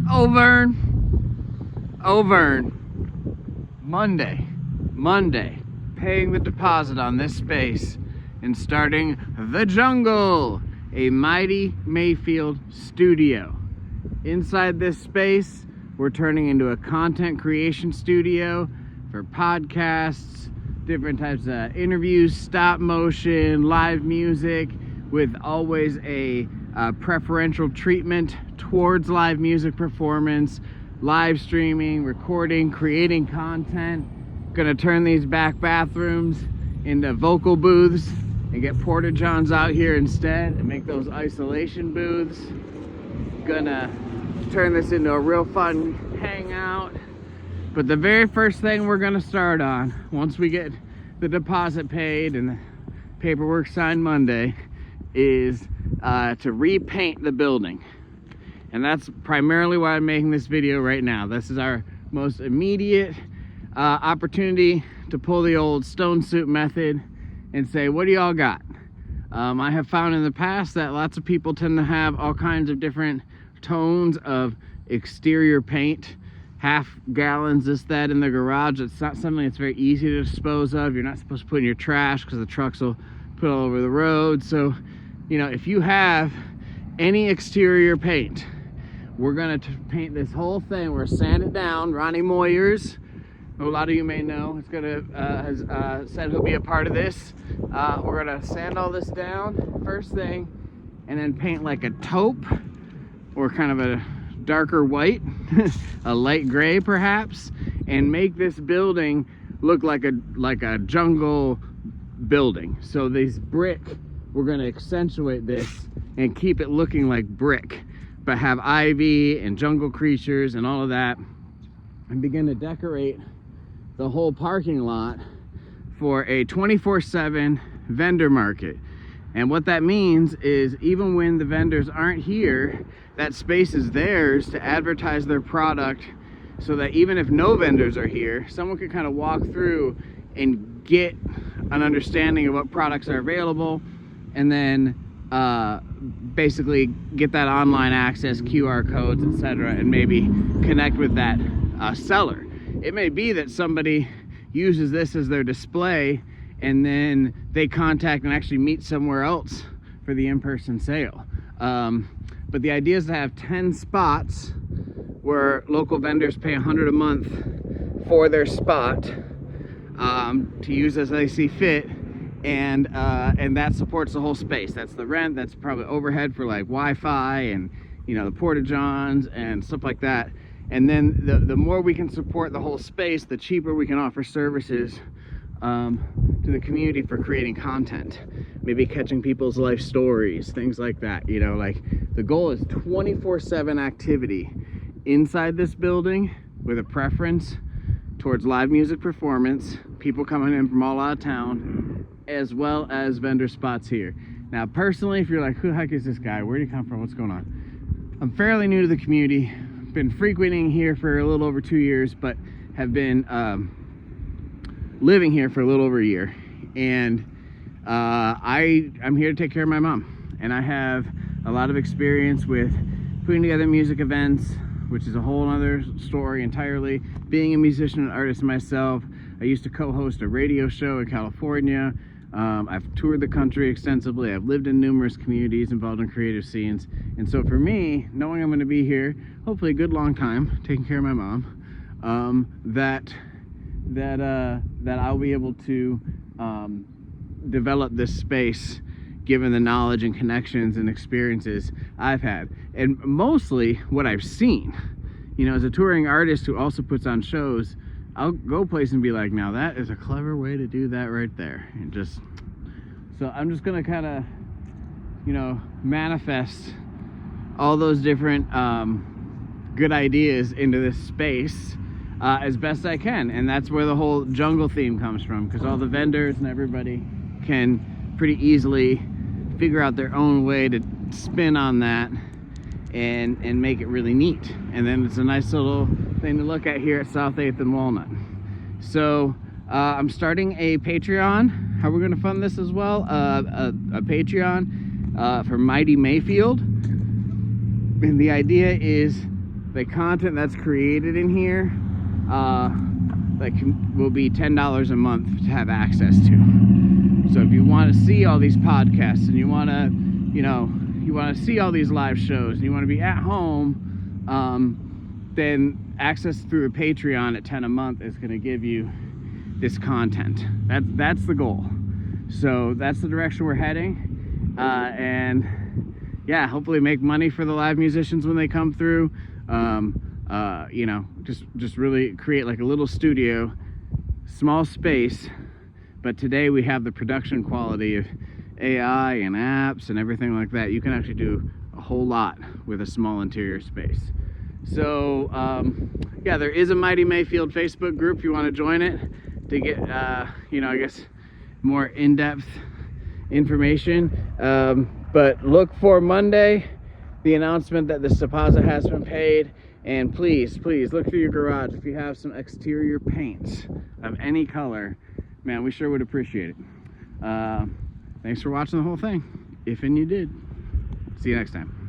Auvergne, Monday, paying the deposit on this space and starting The Jungle, a Mighty Mayfield studio. Inside this space, we're turning into a content creation studio for podcasts, different types of interviews, stop motion, live music, with always a preferential treatment towards live music performance, live streaming, recording, creating content. Gonna turn these back bathrooms into vocal booths and get porta-johns out here instead and make those isolation booths. Gonna turn this into a real fun hangout. But the very first thing we're gonna start on, once we get the deposit paid and the paperwork signed Monday, is to repaint the building. And that's primarily why I'm making this video right now. This is our most immediate opportunity to pull the old stone soup method and say, what do y'all got? I have found in the past that lots of people tend to have all kinds of different tones of exterior paint, half gallons, this, that, in the garage. It's not something that's very easy to dispose of. You're not supposed to put in your trash because the trucks will put all over the road. So, you know, if you have any exterior paint, we're gonna paint this whole thing. We're gonna sand it down. Ronnie Moyers, who a lot of you may know, has said he'll be a part of this. We're gonna sand all this down first thing, and then paint like a taupe, or kind of a darker white, a light gray perhaps, and make this building look like a jungle building. So these brick, we're going to accentuate this and keep it looking like brick, but have ivy and jungle creatures and all of that, and begin to decorate the whole parking lot for a 24/7 vendor market. And what that means is, even when the vendors aren't here, that space is theirs to advertise their product, so that even if no vendors are here, someone can kind of walk through and get an understanding of what products are available, and then basically get that online access, QR codes, etc., and maybe connect with that seller. It may be that somebody uses this as their display, and then they contact and actually meet somewhere else for the in-person sale. But the idea is to have 10 spots where local vendors pay $100 a month for their spot to use as they see fit, and that supports the whole space. That's the rent. That's probably overhead for like Wi-Fi and, you know, the porta-johns and stuff like that. And then the more we can support the whole space, the cheaper we can offer services to the community for creating content, maybe catching people's life stories, things like that. You know, like, the goal is 24/7 activity inside this building, with a preference towards live music performance, people coming in from all out of town, as well as vendor spots here. Now, personally, if you're like, who the heck is this guy? Where did he come from? What's going on? I'm fairly new to the community. Been frequenting here for a little over 2 years, but have been living here for a little over a year. And I'm here to take care of my mom. And I have a lot of experience with putting together music events, which is a whole other story entirely. Being a musician and artist myself, I used to co-host a radio show in California. I've toured the country extensively. I've lived in numerous communities involved in creative scenes. And so for me, knowing I'm going to be here, hopefully a good long time, taking care of my mom, that I'll be able to develop this space, given the knowledge and connections and experiences I've had. And mostly what I've seen. You know, as a touring artist who also puts on shows, I'll go place and be like, now that is a clever way to do that right there. And just, so I'm just gonna kind of, you know, manifest all those different good ideas into this space as best I can. And that's where the whole jungle theme comes from, because all the vendors and everybody can pretty easily figure out their own way to spin on that and make it really neat. And then it's a nice little thing to look at here at South 8th and Walnut. So I'm starting a Patreon. How we're going to fund this as well? A Patreon for Mighty Mayfield. And the idea is the content that's created in here will be $10 a month to have access to. So if you want to see all these podcasts and you want to, you want to see all these live shows and you want to be at home, then access through a Patreon at $10 a month is going to give you this content. That's the goal. So that's the direction we're heading, and yeah, hopefully make money for the live musicians when they come through. Just really create like a little studio, small space, but today we have the production quality of AI and apps and everything like that. You can actually do a whole lot with a small interior space. So yeah, there is a Mighty Mayfield Facebook group if you want to join it to get I guess more in-depth information, but look for Monday the announcement that this deposit has been paid. And please look through your garage. If you have some exterior paints of any color, man, we sure would appreciate it. Thanks for watching the whole thing, if and you did. See you next time.